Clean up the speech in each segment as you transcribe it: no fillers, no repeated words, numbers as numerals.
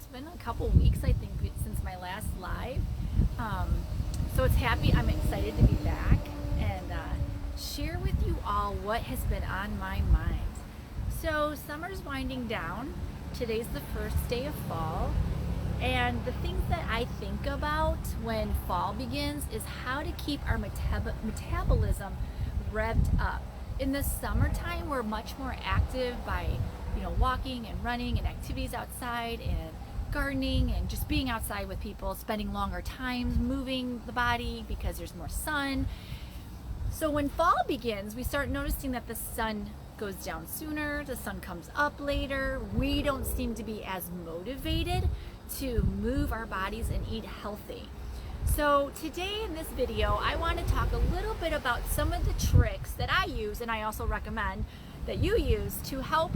It's been a couple weeks, I think, since my last live. So I'm excited to be back and share with you all what has been on my mind. So summer's winding down. Today's the first day of fall. And the things that I think about when fall begins is how to keep our metabolism revved up. In the summertime, we're much more active by, walking and running and activities outside and gardening and just being outside with people, spending longer times moving the body because there's more sun. So when fall begins, we start noticing that the sun goes down sooner, the sun comes up later. We don't seem to be as motivated to move our bodies and eat healthy. So today in this video, I want to talk a little bit about some of the tricks that I use, and I also recommend that you use to help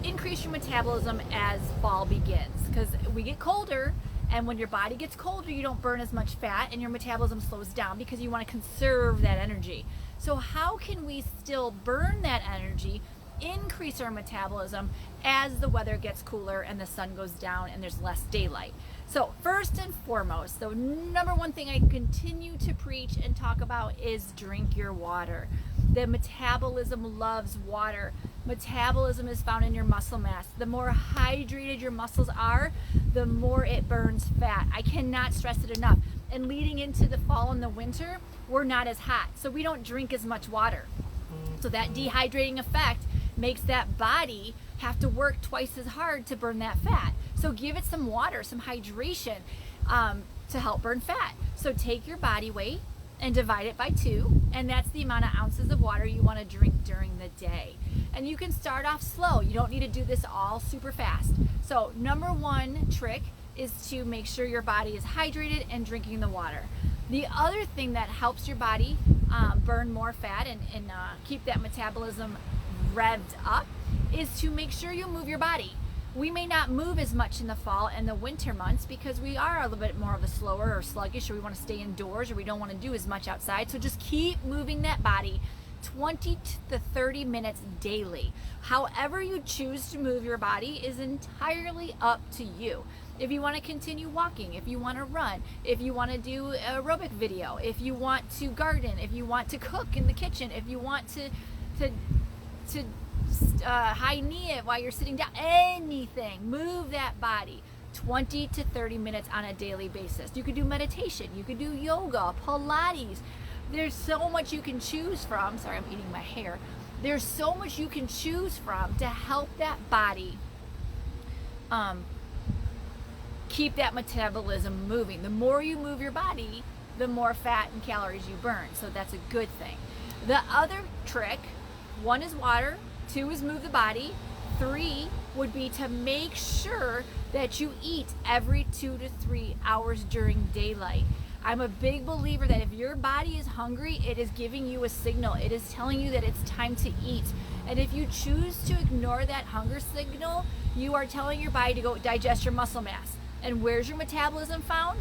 increase your metabolism as fall begins, because we get colder, and when your body gets colder, you don't burn as much fat and your metabolism slows down because you want to conserve that energy. So how can we still burn that energy, increase our metabolism as the weather gets cooler and the sun goes down and there's less daylight? So first and foremost, the number one thing I continue to preach and talk about is drink your water. The metabolism loves water. Metabolism is found in your muscle mass. The more hydrated your muscles are, the more it burns fat. I cannot stress it enough. And leading into the fall and the winter, we're not as hot, so we don't drink as much water. So that dehydrating effect makes that body have to work twice as hard to burn that fat. So give it some water, some hydration to help burn fat. So take your body weight and divide it by 2, and that's the amount of ounces of water you want to drink during the day. And you can start off slow. You don't need to do this all super fast. So number one trick is to make sure your body is hydrated and drinking the water. The other thing that helps your body burn more fat and keep that metabolism revved up is to make sure you move your body. We may not move as much in the fall and the winter months because we are a little bit more of a slower or sluggish, or we want to stay indoors, or we don't want to do as much outside. So just keep moving that body 20 to 30 minutes daily. However you choose to move your body is entirely up to you. If you want to continue walking, if you want to run, if you want to do aerobic video, if you want to garden, if you want to cook in the kitchen, if you want to high knee it while you're sitting down, anything, move that body 20 to 30 minutes on a daily basis. You could do meditation, you could do yoga, Pilates. There's so much you can choose from. Sorry, I'm eating my hair. There's so much you can choose from to help that body keep that metabolism moving. The more you move your body, the more fat and calories you burn. So that's a good thing. The other trick, 1 is water, 2 is move the body, 3 would be to make sure that you eat every 2 to 3 hours during daylight. I'm a big believer that if your body is hungry, it is giving you a signal. It is telling you that it's time to eat. And if you choose to ignore that hunger signal, you are telling your body to go digest your muscle mass. And where's your metabolism found?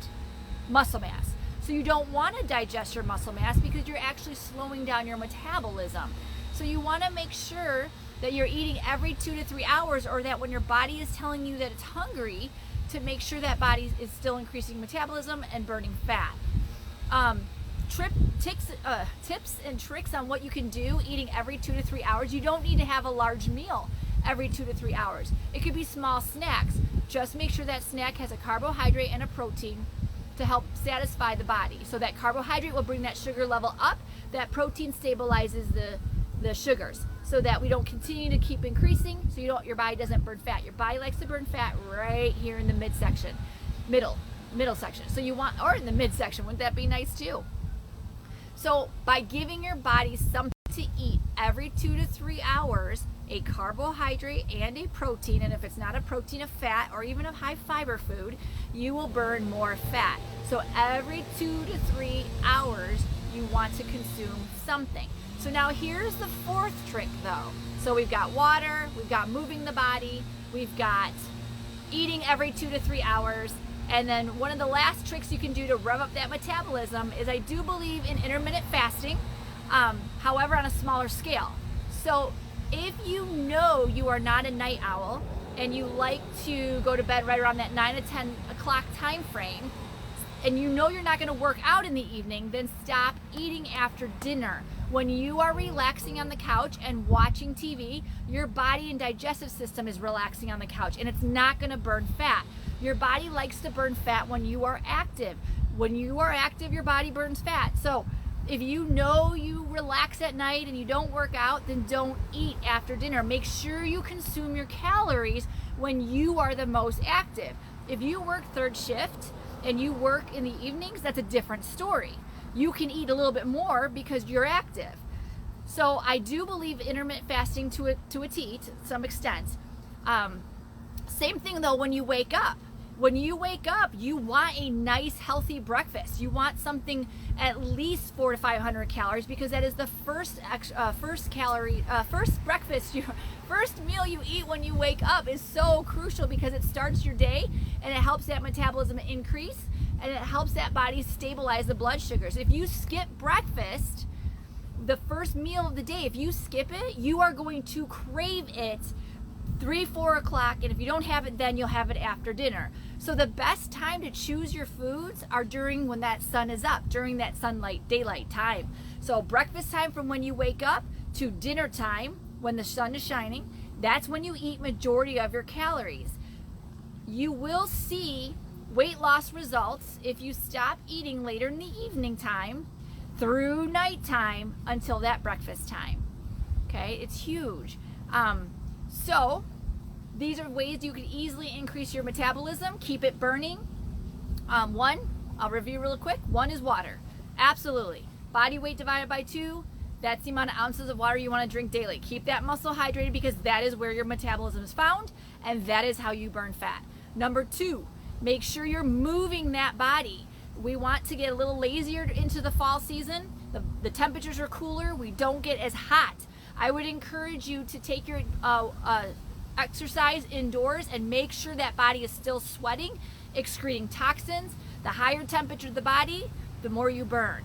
Muscle mass. So you don't want to digest your muscle mass because you're actually slowing down your metabolism. So you want to make sure that you're eating every 2 to 3 hours, or that when your body is telling you that it's hungry, to make sure that body is still increasing metabolism and burning fat. Tips and tricks on what you can do eating every 2 to 3 hours. You don't need to have a large meal every 2 to 3 hours. It could be small snacks. Just make sure that snack has a carbohydrate and a protein to help satisfy the body. So that carbohydrate will bring that sugar level up. That protein stabilizes the sugars so that we don't continue to keep increasing, so your body doesn't burn fat. Your body likes to burn fat right here in the middle section. So you want, or in the midsection, wouldn't that be nice too? So by giving your body something to eat every 2 to 3 hours, a carbohydrate and a protein, and if it's not a protein, a fat, or even a high fiber food, you will burn more fat. So every 2 to 3 hours, you want to consume something. So now here's the 4th trick though. So we've got water, we've got moving the body, we've got eating every 2 to 3 hours, and then one of the last tricks you can do to rev up that metabolism is I do believe in intermittent fasting, however on a smaller scale. So if you know you are not a night owl and you like to go to bed right around that 9 to 10 o'clock time frame, and you know you're not going to work out in the evening, then stop eating after dinner. When you are relaxing on the couch and watching TV, your body and digestive system is relaxing on the couch, and it's not going to burn fat. Your body likes to burn fat when you are active. When you are active, your body burns fat. So if you know you relax at night and you don't work out, then don't eat after dinner. Make sure you consume your calories when you are the most active. If you work third shift and you work in the evenings, that's a different story. You can eat a little bit more because you're active. So I do believe intermittent fasting to a T, to some extent. Same thing though when you wake up. When you wake up, you want a nice, healthy breakfast. You want something at least 400 to 500 calories, because that is the first meal you eat when you wake up is so crucial, because it starts your day and it helps that metabolism increase and it helps that body stabilize the blood sugars. If you skip breakfast, the first meal of the day, if you skip it, you are going to crave it 3, 4 o'clock, and if you don't have it then, you'll have it after dinner. So the best time to choose your foods are during when that sun is up, during that sunlight, daylight time. So breakfast time from when you wake up to dinner time when the sun is shining, that's when you eat majority of your calories. You will see weight loss results if you stop eating later in the evening time through nighttime until that breakfast time. Okay, it's huge. So these are ways you can easily increase your metabolism, keep it burning. One, I'll review real quick. One is water. Absolutely. Body weight divided by 2, that's the amount of ounces of water you want to drink daily. Keep that muscle hydrated, because that is where your metabolism is found, and that is how you burn fat. Number 2, make sure you're moving that body. We want to get a little lazier into the fall season. The temperatures are cooler. We don't get as hot. I would encourage you to take your exercise indoors and make sure that body is still sweating, excreting toxins. The higher temperature of the body, the more you burn.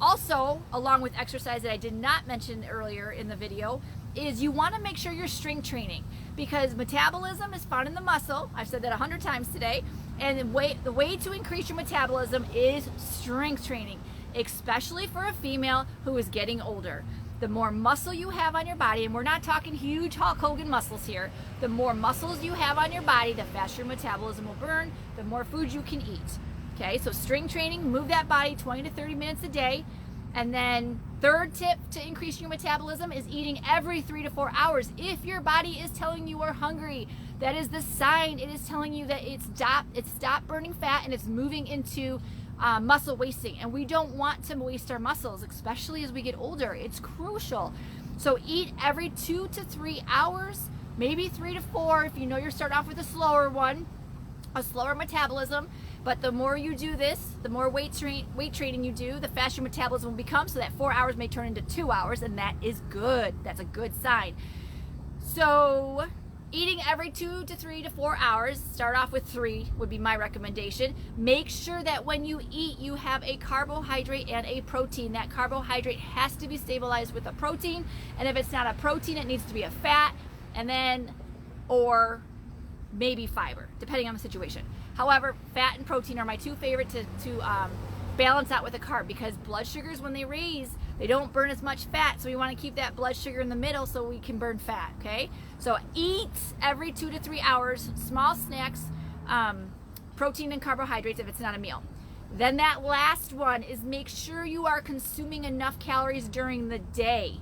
Also, along with exercise that I did not mention earlier in the video, is you want to make sure you're strength training, because metabolism is found in the muscle. I've said that 100 times today. And the way to increase your metabolism is strength training, especially for a female who is getting older. The more muscle you have on your body, and we're not talking huge Hulk Hogan muscles here, the more muscles you have on your body, the faster your metabolism will burn, the more food you can eat. Okay, so strength training, move that body 20 to 30 minutes a day. And then third tip to increase your metabolism is eating every 3 to 4 hours. If your body is telling you are hungry, that is the sign. It is telling you that it's stopped burning fat and it's moving into muscle wasting, and we don't want to waste our muscles, especially as we get older. It's crucial. So eat every 2 to 3 hours, maybe 3 to 4 if you know you're starting off with a slower metabolism. But the more you do this, the more weight training you do, the faster your metabolism will become, so that 4 hours may turn into 2 hours, and that is good. That's a good sign. So eating every 2 to 3 to 4 hours, start off with 3 would be my recommendation. Make sure that when you eat, you have a carbohydrate and a protein. That carbohydrate has to be stabilized with a protein, and if it's not a protein, it needs to be a fat, and then, or maybe fiber, depending on the situation. However, fat and protein are my 2 favorite to balance out with a carb, because blood sugars, when they raise, they don't burn as much fat, so we want to keep that blood sugar in the middle so we can burn fat. Okay, so eat every 2 to 3 hours, small snacks, protein and carbohydrates if it's not a meal. Then that last one is make sure you are consuming enough calories during the day.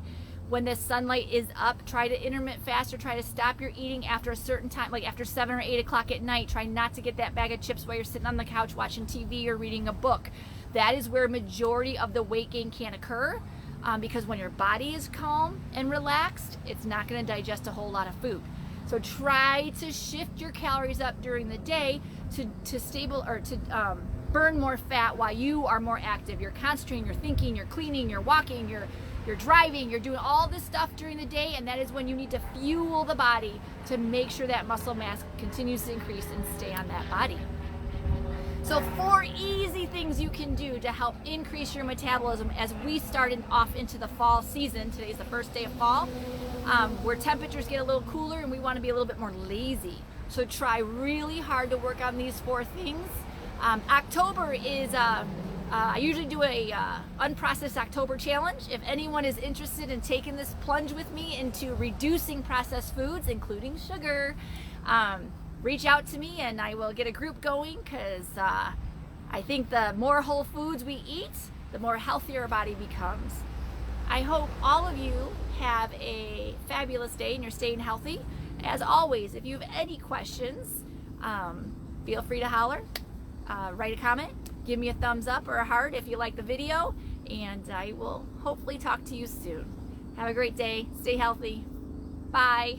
When the sunlight is up, try to intermittent fast, or try to stop your eating after a certain time, like after 7 or 8 o'clock at night. Try not to get that bag of chips while you're sitting on the couch watching TV or reading a book. That is where majority of the weight gain can occur, because when your body is calm and relaxed, it's not going to digest a whole lot of food. So try to shift your calories up during the day to burn more fat while you are more active. You're concentrating, you're thinking, you're cleaning, you're walking, you're driving, you're doing all this stuff during the day, and that is when you need to fuel the body to make sure that muscle mass continues to increase and stay on that body. So 4 easy things you can do to help increase your metabolism as we started off into the fall season. Today's the first day of fall, where temperatures get a little cooler and we want to be a little bit more lazy. So try really hard to work on these 4 things. October is, I usually do a unprocessed October challenge. If anyone is interested in taking this plunge with me into reducing processed foods, including sugar, reach out to me and I will get a group going, because I think the more whole foods we eat, the more healthier our body becomes. I hope all of you have a fabulous day and you're staying healthy. As always, if you have any questions, feel free to holler, write a comment, give me a thumbs up or a heart if you like the video, and I will hopefully talk to you soon. Have a great day. Stay healthy. Bye.